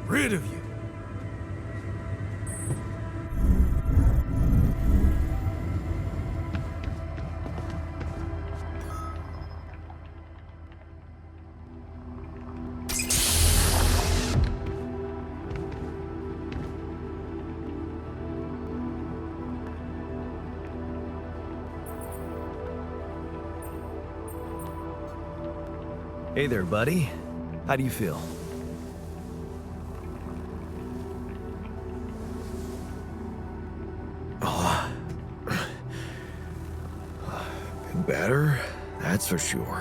rid of you. Hey there, buddy. How do you feel? Oh, been better, that's for sure.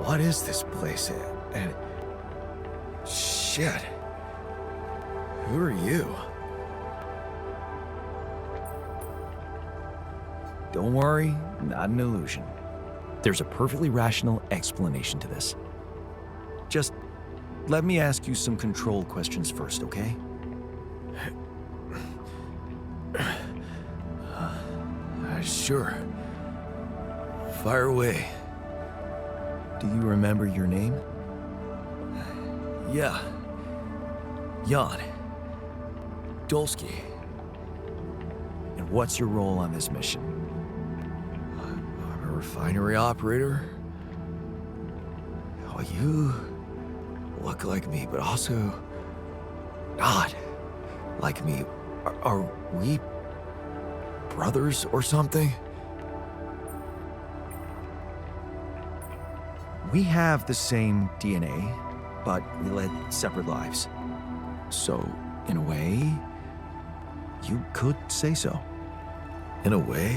What is this place? And shit. Who are you? Don't worry, not an illusion. There's a perfectly rational explanation to this. Just let me ask you some control questions first, okay? Sure. Fire away. Do you remember your name? Yeah. Jan. Dolsky. And what's your role on this mission? I'm a refinery operator. Oh, you look like me, but also not like me. Are we brothers or something? We have the same DNA, but we led separate lives. So, in a way, you could say so. In a way?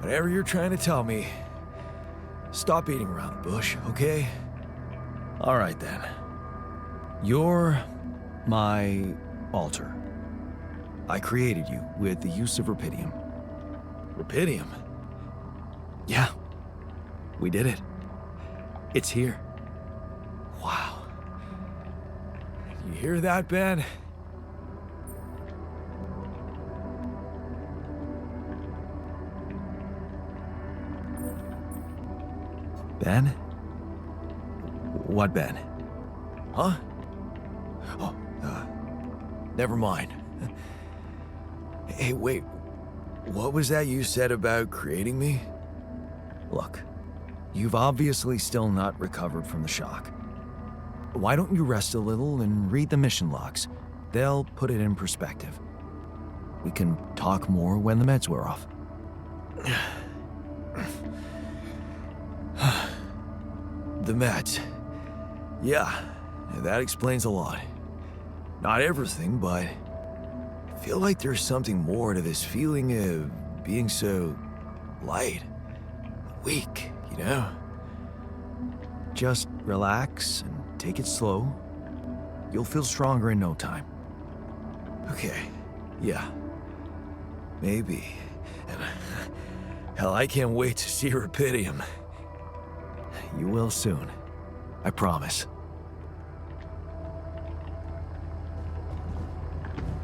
Whatever you're trying to tell me, stop beating around the bush, okay? All right then. You're my alter. I created you with the use of Rapidium. Rapidium? Yeah, we did it. It's here. Wow. You hear that, Ben? Ben? What Ben? Huh? Oh, never mind. Hey, wait. What was that you said about creating me? Look, you've obviously still not recovered from the shock. Why don't you rest a little and read the mission logs? They'll put it in perspective. We can talk more when the meds wear off. The meds. Yeah, that explains a lot. Not everything, but I feel like there's something more to this feeling of being so light, weak, you know? Just relax and take it slow. You'll feel stronger in no time. Okay, yeah. Maybe. And hell, I can't wait to see Rapidium. You will soon. I promise.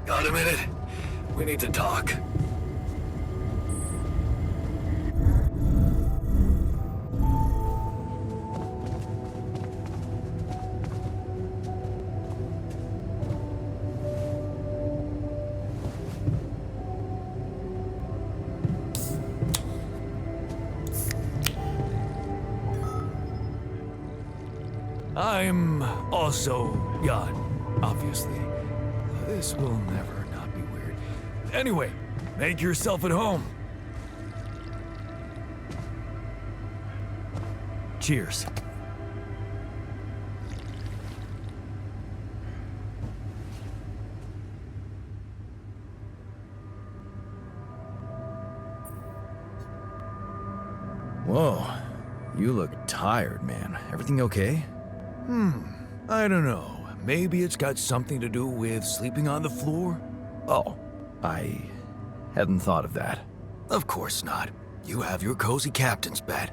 Got a minute? We need to talk. I'm also Jan, obviously. This will never not be weird. Anyway, make yourself at home. Cheers. Whoa, you look tired, man. Everything okay? I don't know. Maybe it's got something to do with sleeping on the floor? Oh, I hadn't thought of that. Of course not. You have your cozy captain's bed.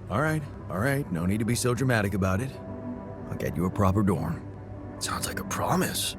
All right. No need to be so dramatic about it. I'll get you a proper dorm. Sounds like a promise.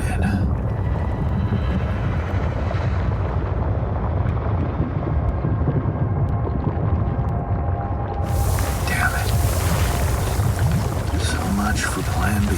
surrounded. Damn it. So much for Plan B.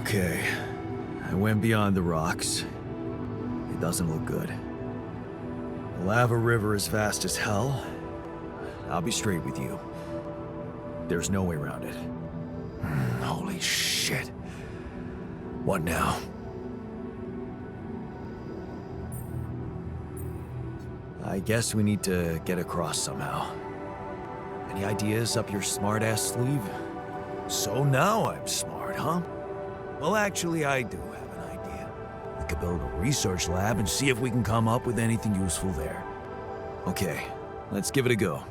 Okay, I went beyond the rocks. It doesn't look good. The lava river is fast as hell. I'll be straight with you. There's no way around it. Holy shit. What now? I guess we need to get across somehow. Any ideas up your smart-ass sleeve? So now I'm smart, huh? Well, actually, I do have an idea. We could build a research lab and see if we can come up with anything useful there. Okay, let's give it a go.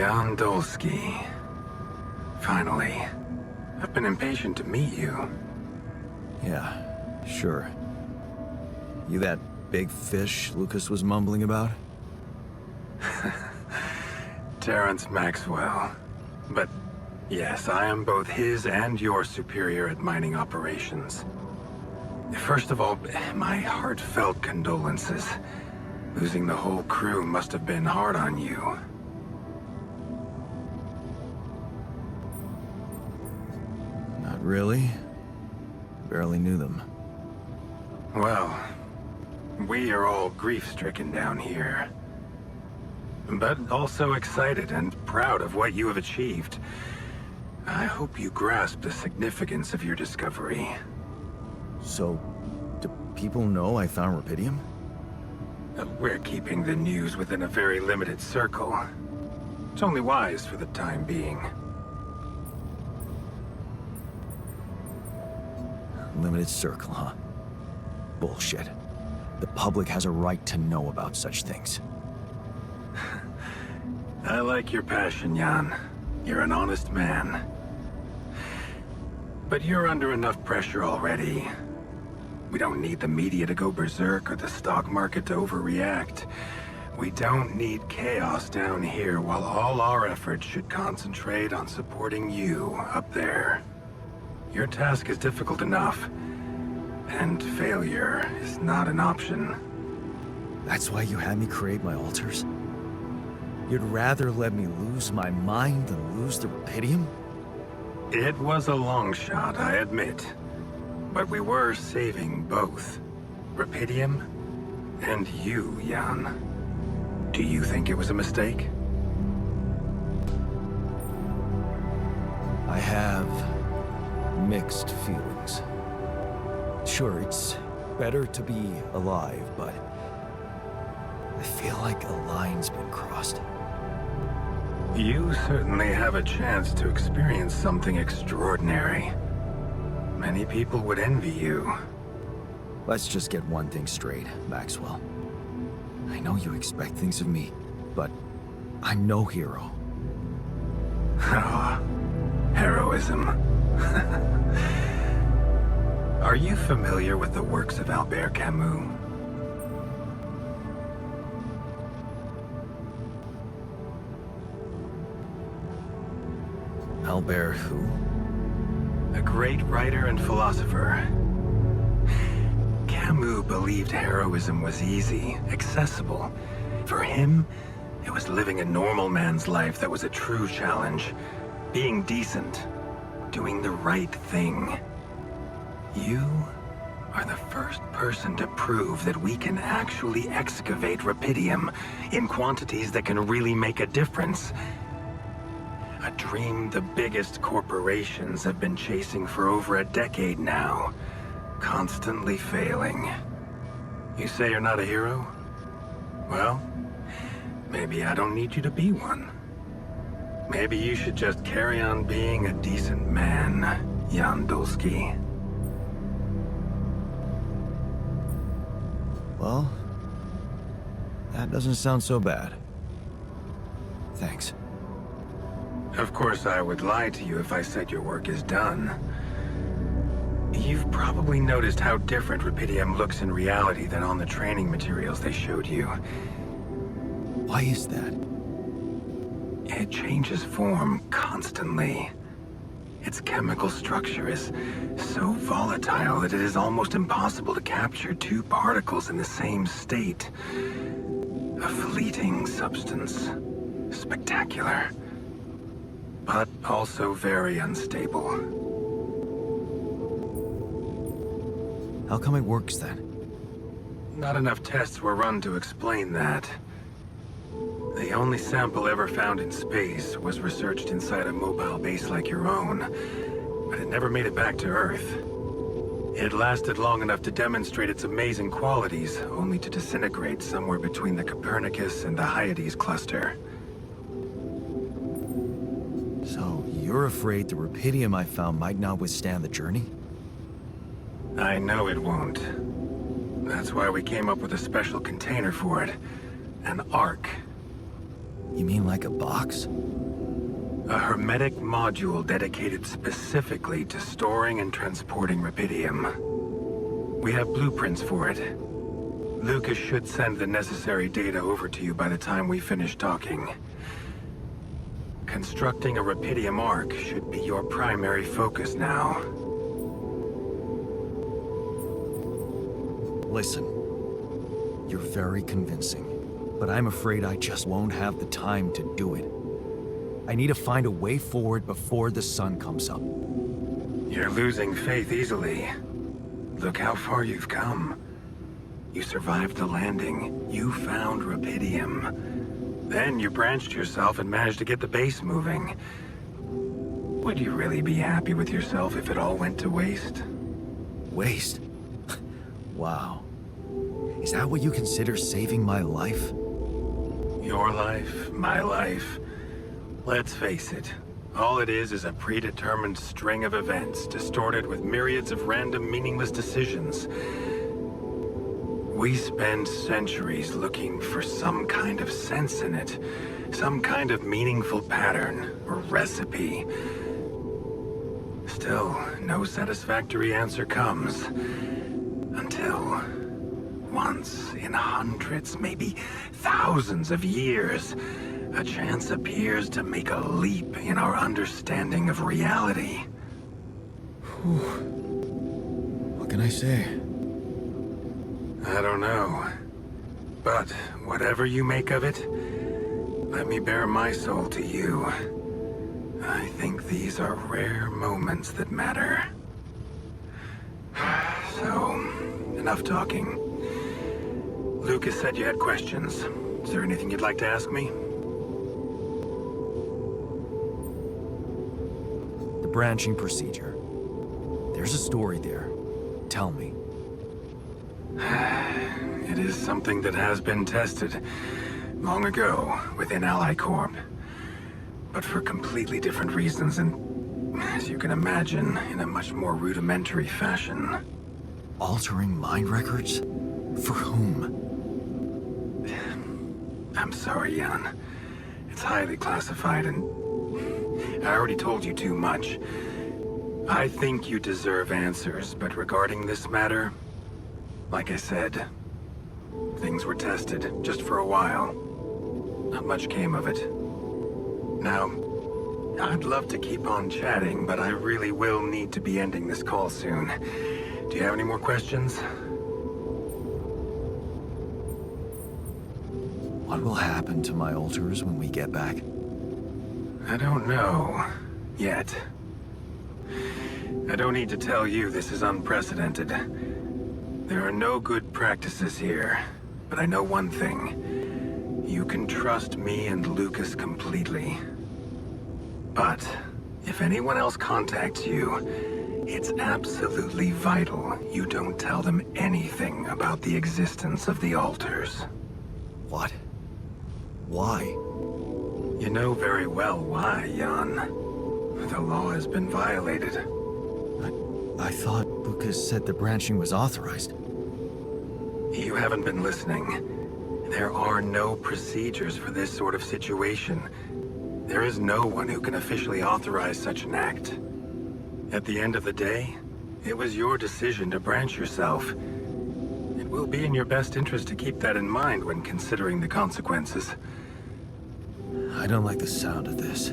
Jan Dolsky. Finally. I've been impatient to meet you. Yeah, sure. You that big fish Lucas was mumbling about? Terrence Maxwell. But yes, I am both his and your superior at mining operations. First of all, my heartfelt condolences. Losing the whole crew must have been hard on you. Not really. Barely knew them. Well, we are all grief-stricken down here. But also excited and proud of what you have achieved. I hope you grasp the significance of your discovery. So, do people know I found Rapidium? We're keeping the news within a very limited circle. It's only wise for the time being. Limited circle, huh? Bullshit. The public has a right to know about such things. I like your passion, Jan. You're an honest man. But you're under enough pressure already. We don't need the media to go berserk or the stock market to overreact. We don't need chaos down here while all our efforts should concentrate on supporting you up there. Your task is difficult enough, and failure is not an option. That's why you had me create my altars? You'd rather let me lose my mind than lose the Rapidium? It was a long shot, I admit. But we were saving both. Rapidium and you, Jan. Do you think it was a mistake? I have mixed feelings. Sure, it's better to be alive, but I feel like a line's been crossed. You certainly have a chance to experience something extraordinary. Many people would envy you. Let's just get one thing straight, Maxwell. I know you expect things of me, but I'm no hero. Ah, heroism. Are you familiar with the works of Albert Camus? Albert who? A great writer and philosopher. Camus believed heroism was easy, accessible. For him, it was living a normal man's life that was a true challenge. Being decent. Doing the right thing. You are the first person to prove that we can actually excavate Rapidium in quantities that can really make a difference. A dream the biggest corporations have been chasing for over a decade now. Constantly failing. You say you're not a hero? Well, maybe I don't need you to be one. Maybe you should just carry on being a decent man, Jan Dolsky. Well, that doesn't sound so bad. Thanks. Of course, I would lie to you if I said your work is done. You've probably noticed how different Rapidium looks in reality than on the training materials they showed you. Why is that? It changes form constantly. Its chemical structure is so volatile that it is almost impossible to capture two particles in the same state. A fleeting substance. Spectacular. But also very unstable. How come it works then? Not enough tests were run to explain that. The only sample ever found in space was researched inside a mobile base like your own, but it never made it back to Earth. It lasted long enough to demonstrate its amazing qualities, only to disintegrate somewhere between the Copernicus and the Hyades cluster. So, you're afraid the Rapidium I found might not withstand the journey? I know it won't. That's why we came up with a special container for it. An Ark. You mean like a box? A hermetic module dedicated specifically to storing and transporting rubidium. We have blueprints for it. Lucas should send the necessary data over to you by the time we finish talking. Constructing a rubidium arc should be your primary focus now. Listen, you're very convincing, but I'm afraid I just won't have the time to do it. I need to find a way forward before the sun comes up. You're losing faith easily. Look how far you've come. You survived the landing. You found rubidium. Then you branched yourself and managed to get the base moving. Would you really be happy with yourself if it all went to waste? Waste? Wow. Is that what you consider saving my life? Your life, my life. Let's face it, all it is a predetermined string of events distorted with myriads of random, meaningless decisions. We spend centuries looking for some kind of sense in it, some kind of meaningful pattern or recipe. Still, no satisfactory answer comes until once in hundreds, maybe thousands of years, a chance appears to make a leap in our understanding of reality. What can I say? I don't know. But whatever you make of it, let me bare my soul to you. I think these are rare moments that matter. So, enough talking. Lucas said you had questions. Is there anything you'd like to ask me? The branching procedure. There's a story there. Tell me. It is something that has been tested long ago within Ally Corp. But for completely different reasons and, as you can imagine, in a much more rudimentary fashion. Altering mind records? For whom? I'm sorry, Jan. It's highly classified and I already told you too much. I think you deserve answers, but regarding this matter, like I said, things were tested just for a while. Not much came of it. Now, I'd love to keep on chatting, but I really will need to be ending this call soon. Do you have any more questions? What will happen to my alters when we get back? I don't know. Yet. I don't need to tell you this is unprecedented. There are no good practices here, but I know one thing. You can trust me and Lucas completely. But if anyone else contacts you, it's absolutely vital you don't tell them anything about the existence of the alters. What? Why? You know very well why, Jan. The law has been violated. I thought Lucas said the branching was authorized. You haven't been listening. There are no procedures for this sort of situation. There is no one who can officially authorize such an act. At the end of the day, it was your decision to branch yourself. It will be in your best interest to keep that in mind when considering the consequences. I don't like the sound of this.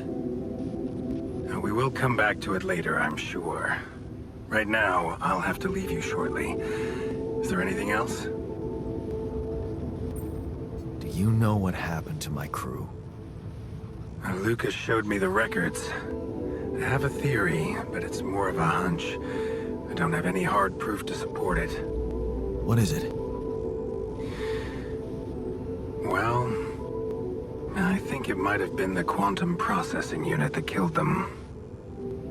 We will come back to it later, I'm sure. Right now, I'll have to leave you shortly. Is there anything else? Do you know what happened to my crew? Lucas showed me the records. I have a theory, but it's more of a hunch. I don't have any hard proof to support it. What is it? Well, I think it might have been the quantum processing unit that killed them.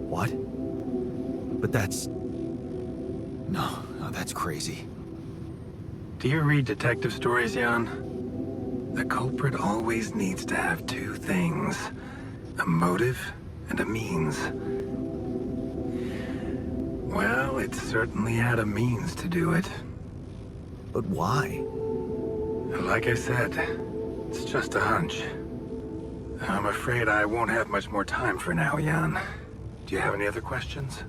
What? But that's... No, that's crazy. Do you read detective stories, Jan? The culprit always needs to have two things. A motive and a means. Well, it certainly had a means to do it. But why? Like I said, it's just a hunch. I'm afraid I won't have much more time for now, Jan. Do you have any other questions?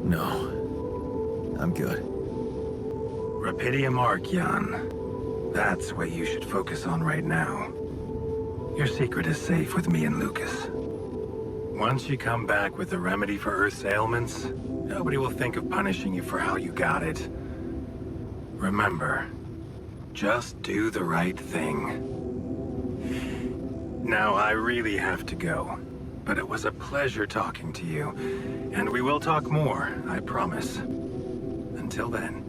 No. I'm good. Rapidium Arc, Jan. That's what you should focus on right now. Your secret is safe with me and Lucas. Once you come back with the remedy for Earth's ailments, nobody will think of punishing you for how you got it. Remember, just do the right thing. Now, I really have to go, but it was a pleasure talking to you, and we will talk more, I promise. Until then.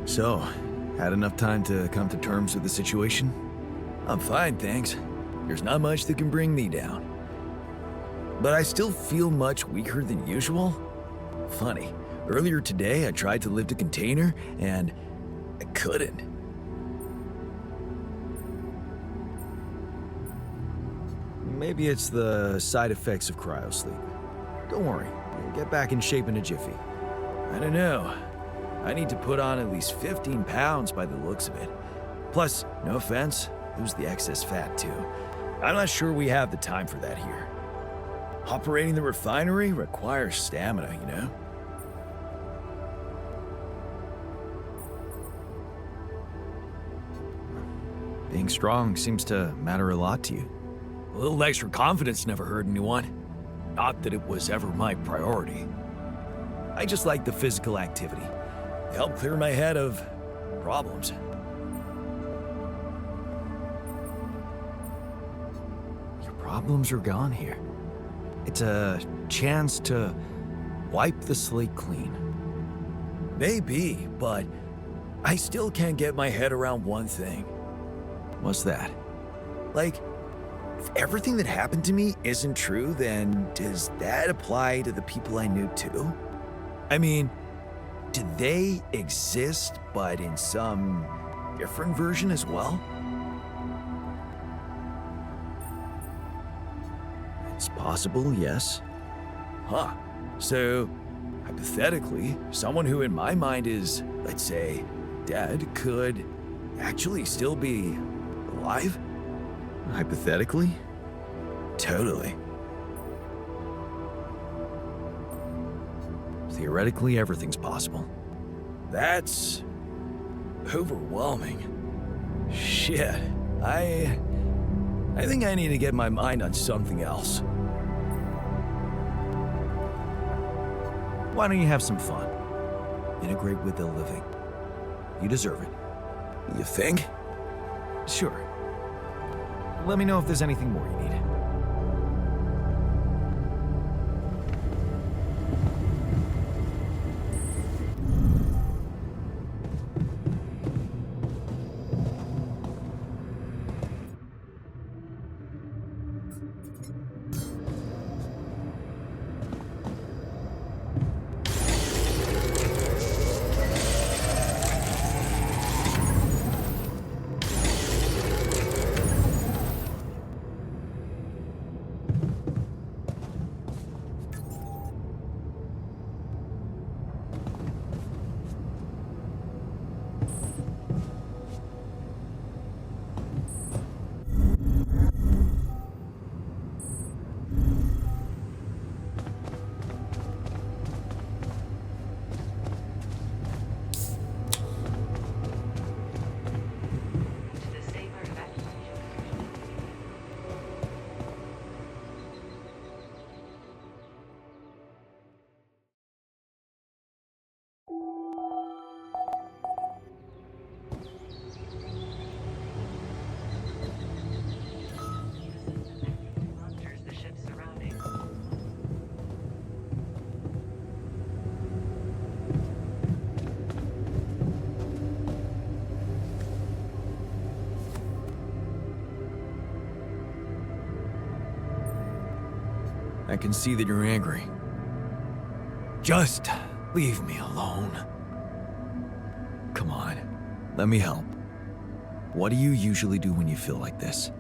So, had enough time to come to terms with the situation? I'm fine, thanks. There's not much that can bring me down. But I still feel much weaker than usual. Funny, earlier today I tried to lift a container and I couldn't. Maybe it's the side effects of cryosleep. Don't worry, you'll get back in shape in a jiffy. I don't know. I need to put on at least 15 pounds by the looks of it. Plus, no offense, lose the excess fat too. I'm not sure we have the time for that here. Operating the refinery requires stamina, you know? Being strong seems to matter a lot to you. A little extra confidence never hurt anyone. Not that it was ever my priority. I just like the physical activity. It helped clear my head of problems. Your problems are gone here. It's a chance to wipe the slate clean. Maybe, but I still can't get my head around one thing. What's that? Like, If everything that happened to me isn't true, then does that apply to the people I knew too? I mean, do they exist, but in some different version as well? It's possible, yes. Huh. So, hypothetically, someone who in my mind is, let's say, dead could actually still be alive? Hypothetically? Totally. Theoretically, everything's possible. That's overwhelming. Shit. I think I need to get my mind on something else. Why don't you have some fun? Integrate with the living. You deserve it. You think? Sure. Let me know if there's anything more you need. I can see that you're angry. Just leave me alone. Come on, let me help. What do you usually do when you feel like this?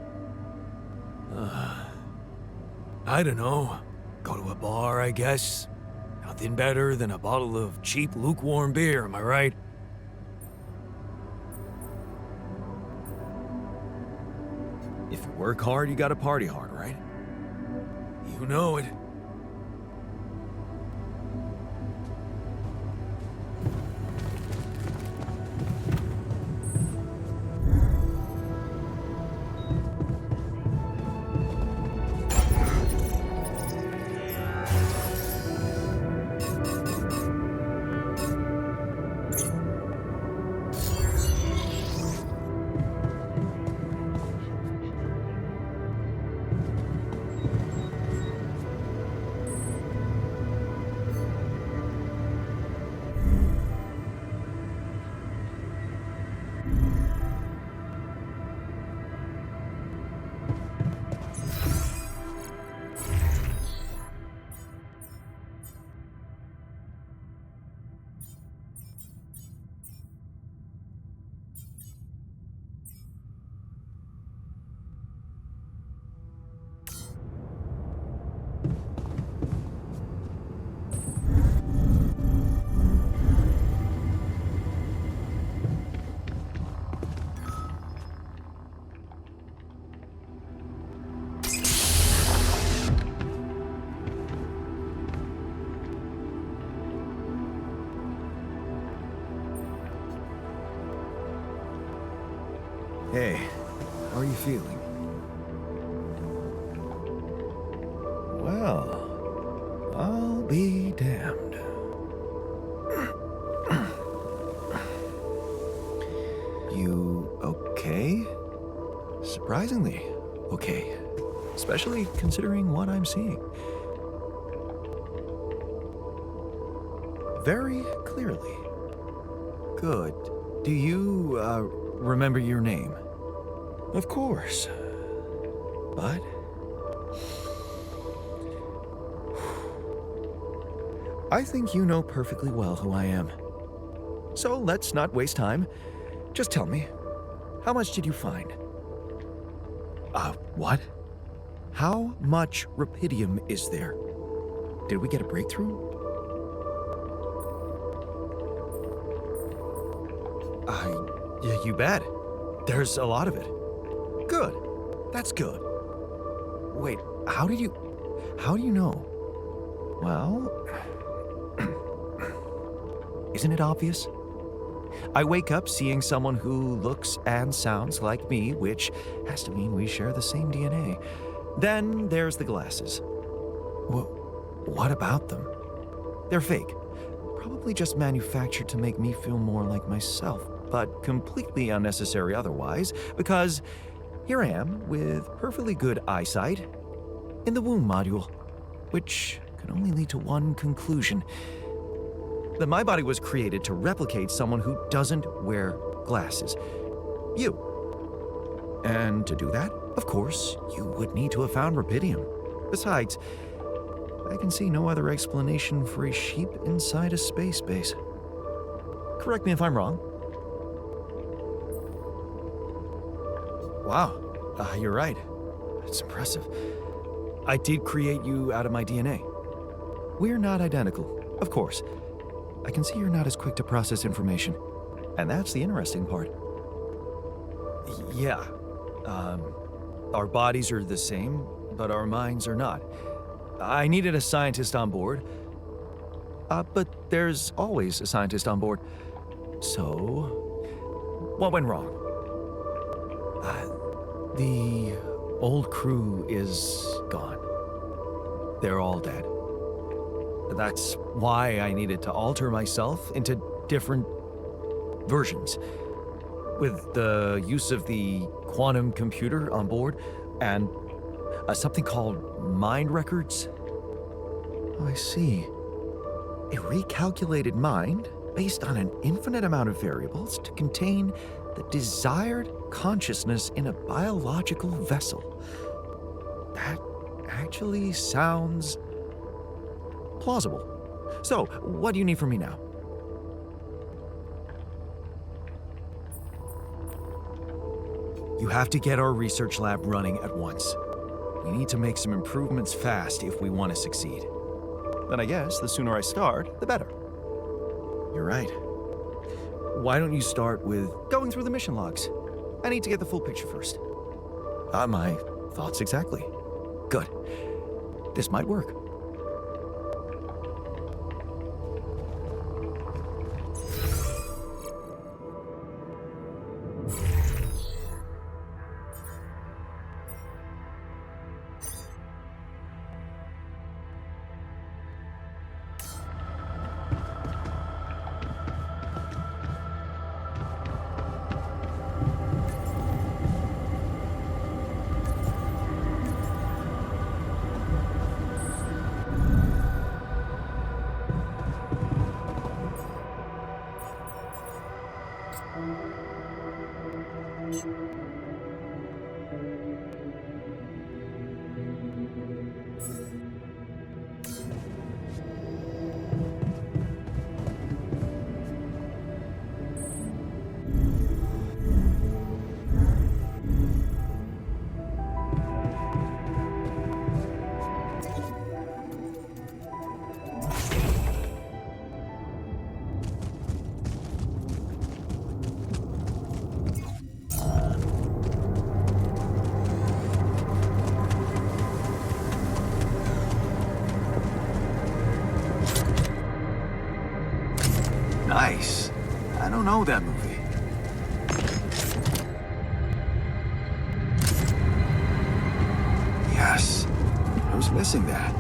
I don't know. Go to a bar, I guess. Nothing better than a bottle of cheap, lukewarm beer, am I right? If you work hard, you gotta party hard, right? You know it. Hey, how are you feeling? Well, I'll be damned. You okay? Surprisingly okay. Especially considering what I'm seeing. Very clearly. Good. Do you, remember your name? Of course. But I think you know perfectly well who I am. So let's not waste time. Just tell me, how much did you find? What? How much rupidium is there? Did we get a breakthrough? Yeah, you bet. There's a lot of it. Good. That's good. Wait, how do you know? Well, isn't it obvious? I wake up seeing someone who looks and sounds like me, which has to mean we share the same DNA. Then there's the glasses. What about them? They're fake. Probably just manufactured to make me feel more like myself, but completely unnecessary otherwise, because here I am with perfectly good eyesight in the womb module, which can only lead to one conclusion: that my body was created to replicate someone who doesn't wear glasses. You. And to do that, of course, you would need to have found rupidium. Besides, I can see no other explanation for a sheep inside a space base. Correct me if I'm wrong. Wow, you're right. It's impressive. I did create you out of my DNA. We're not identical, of course. I can see you're not as quick to process information. And that's the interesting part. Yeah. Our bodies are the same, but our minds are not. I needed a scientist on board. But there's always a scientist on board. So, what went wrong? The old crew is gone. They're all dead. That's why I needed to alter myself into different versions. With the use of the quantum computer on board and something called mind records. Oh, I see. A recalculated mind based on an infinite amount of variables to contain the desired consciousness in a biological vessel. That actually sounds plausible. So, what do you need from me now? You have to get our research lab running at once. We need to make some improvements fast if we want to succeed. Then I guess the sooner I start, the better. You're right. Why don't you start with going through the mission logs? I need to get the full picture first. My thoughts exactly. Good. This might work. Nice. I don't know that movie. Yes. I was missing that.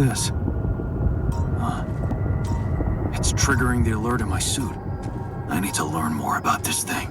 this? It's triggering the alert in my suit. I need to learn more about this thing.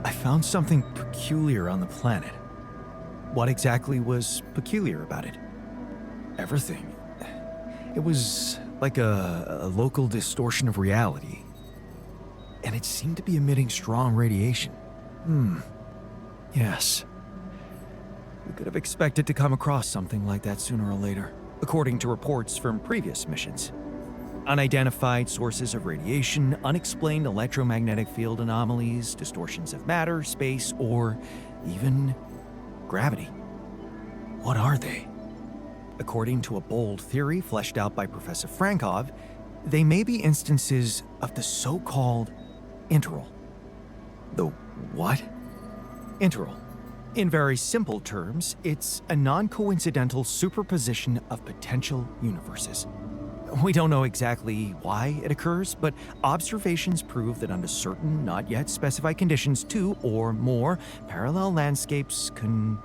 I found something peculiar on the planet. What exactly was peculiar about it? Everything. It was like a local distortion of reality. And it seemed to be emitting strong radiation. Yes. We could have expected to come across something like that sooner or later, according to reports from previous missions. Unidentified sources of radiation, unexplained electromagnetic field anomalies, distortions of matter, space, or even gravity. What are they? According to a bold theory fleshed out by Professor Frankov, they may be instances of the so-called interral. The what? Interral. In very simple terms, it's a non-coincidental superposition of potential universes. We don't know exactly why it occurs, but observations prove that under certain, not yet specified conditions, two or more parallel landscapes can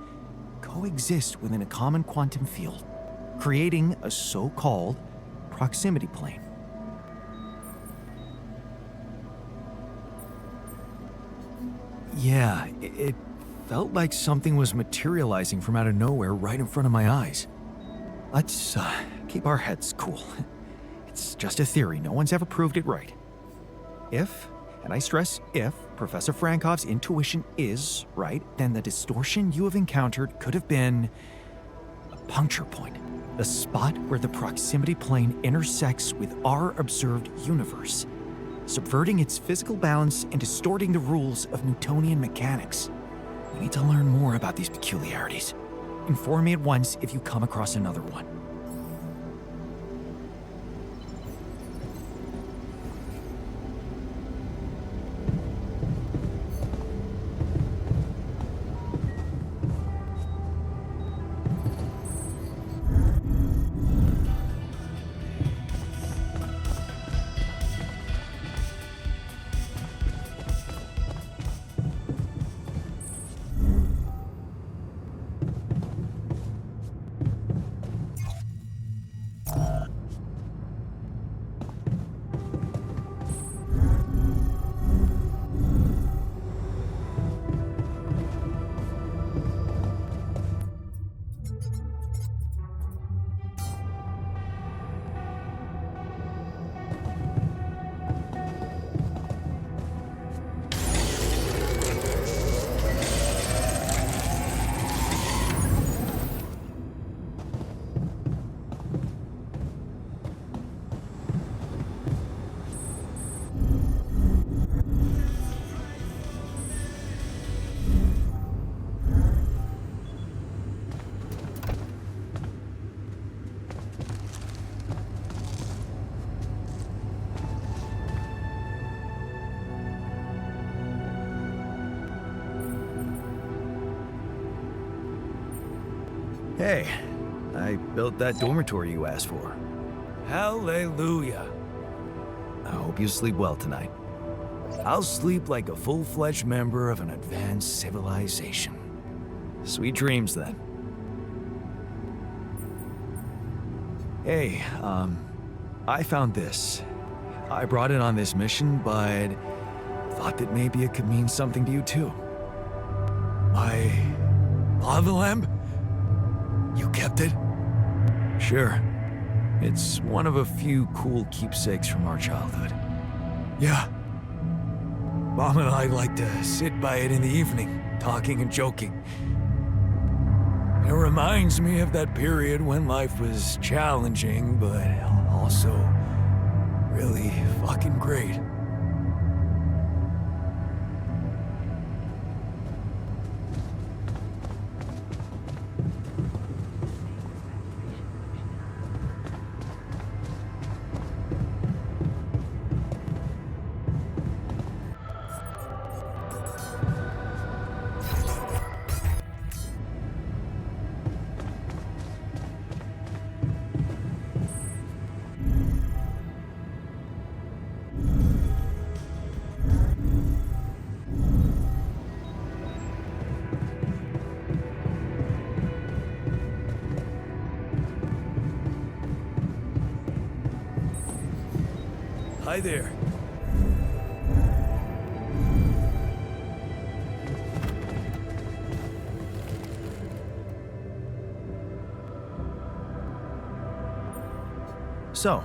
coexist within a common quantum field, creating a so-called proximity plane. Yeah, it felt like something was materializing from out of nowhere right in front of my eyes. Let's keep our heads cool. It's just a theory. No one's ever proved it right. If, and I stress if, Professor Frankov's intuition is right, then the distortion you have encountered could have been a puncture point, a spot where the proximity plane intersects with our observed universe, subverting its physical balance and distorting the rules of Newtonian mechanics. We need to learn more about these peculiarities. Inform me at once if you come across another one. Hey, I built that dormitory you asked for. Hallelujah. I hope you sleep well tonight. I'll sleep like a full-fledged member of an advanced civilization. Sweet dreams, then. Hey, I found this. I brought it on this mission, but thought that maybe it could mean something to you too. My lava lamp? You kept it? Sure. It's one of a few cool keepsakes from our childhood. Yeah. Mom and I like to sit by it in the evening, talking and joking. It reminds me of that period when life was challenging, but also really fucking great. Hi there. So,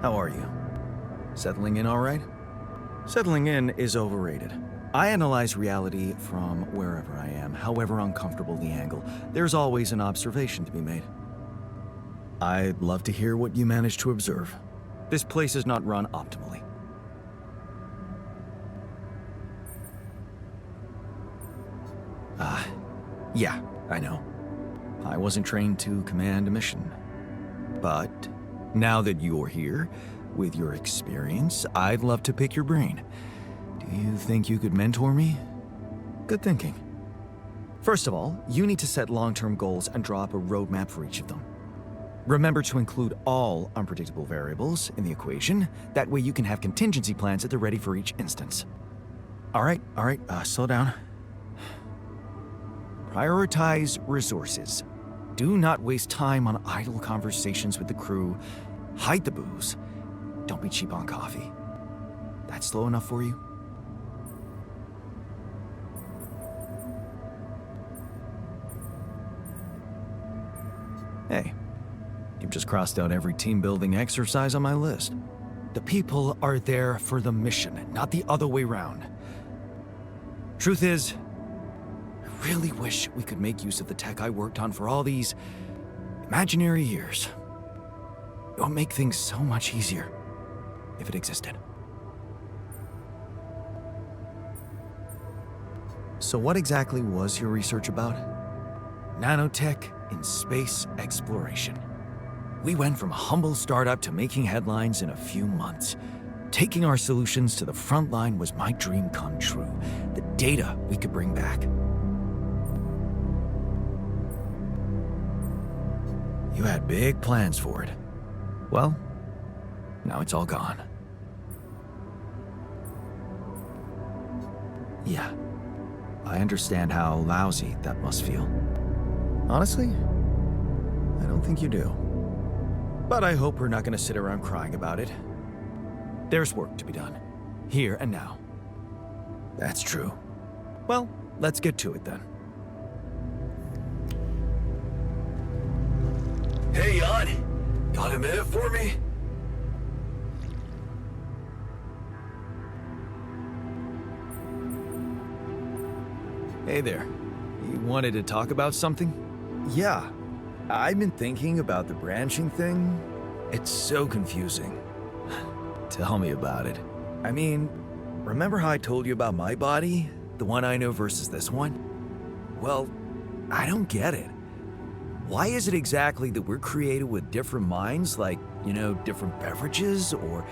how are you? Settling in all right? Settling in is overrated. I analyze reality from wherever I am, however uncomfortable the angle. There's always an observation to be made. I'd love to hear what you managed to observe. This place is not run optimally. Yeah, I know. I wasn't trained to command a mission. But now that you're here, with your experience, I'd love to pick your brain. Do you think you could mentor me? Good thinking. First of all, you need to set long-term goals and draw up a roadmap for each of them. Remember to include all unpredictable variables in the equation. That way you can have contingency plans at the ready for each instance. All right, slow down. Prioritize resources. Do not waste time on idle conversations with the crew. Hide the booze. Don't be cheap on coffee. That's slow enough for you? Hey, you've just crossed out every team-building exercise on my list. The people are there for the mission, not the other way round. Truth is, I really wish we could make use of the tech I worked on for all these imaginary years. It would make things so much easier if it existed. So what exactly was your research about? Nanotech in space exploration. We went from a humble startup to making headlines in a few months. Taking our solutions to the front line was my dream come true. The data we could bring back. You had big plans for it. Well, now it's all gone. Yeah, I understand how lousy that must feel. Honestly, I don't think you do. But I hope we're not gonna sit around crying about it. There's work to be done, here and now. That's true. Well, let's get to it then. Hey, Jan. Got a minute for me? Hey there. You wanted to talk about something? Yeah. I've been thinking about the branching thing. It's so confusing. Tell me about it. I mean, remember how I told you about my body? The one I know versus this one? Well, I don't get it. Why is it exactly that we're created with different minds, like, you know, different beverages or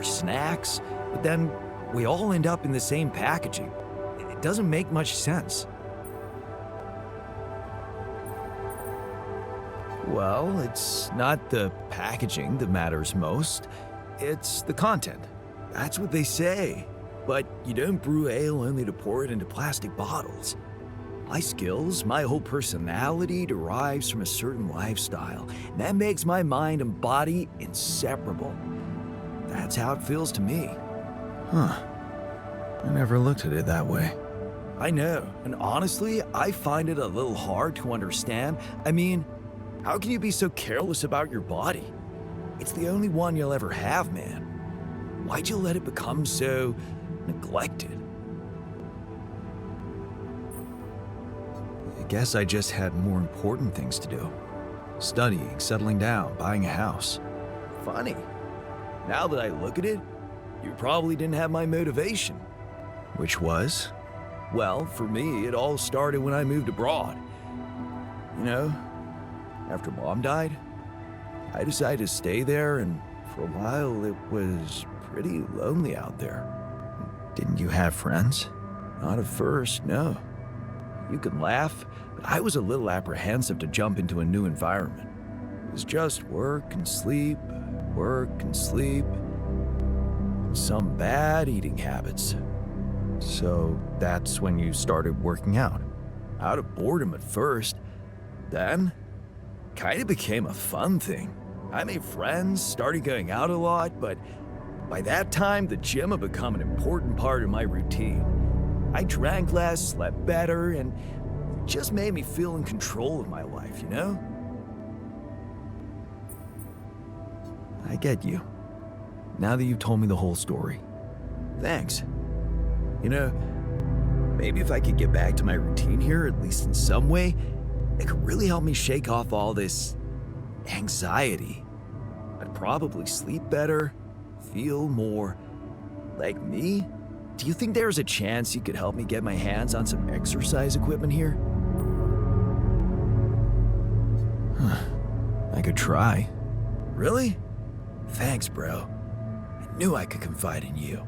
snacks, but then we all end up in the same packaging? It doesn't make much sense. Well, it's not the packaging that matters most. It's the content. That's what they say. But you don't brew ale only to pour it into plastic bottles. My skills, my whole personality derives from a certain lifestyle. And that makes my mind and body inseparable. That's how it feels to me. Huh. I never looked at it that way. I know, and honestly, I find it a little hard to understand. I mean, how can you be so careless about your body? It's the only one you'll ever have, man. Why'd you let it become so neglected? I guess I just had more important things to do. Studying, settling down, buying a house. Funny. Now that I look at it, you probably didn't have my motivation. Which was? Well, for me, it all started when I moved abroad. You know, after Mom died, I decided to stay there, and for a while it was pretty lonely out there. Didn't you have friends? Not at first, no. You can laugh, but I was a little apprehensive to jump into a new environment. It was just work and sleep, some bad eating habits. So that's when you started working out? Out of boredom at first. Then, kind of became a fun thing. I made friends, started going out a lot, but by that time, the gym had become an important part of my routine. I drank less, slept better, and it just made me feel in control of my life, you know? I get you. Now that you've told me the whole story. Thanks. You know, maybe if I could get back to my routine here, at least in some way, it could really help me shake off all this anxiety. I'd probably sleep better, feel more like me. Do you think there's a chance you could help me get my hands on some exercise equipment here? I could try. Really? Thanks, bro. I knew I could confide in you.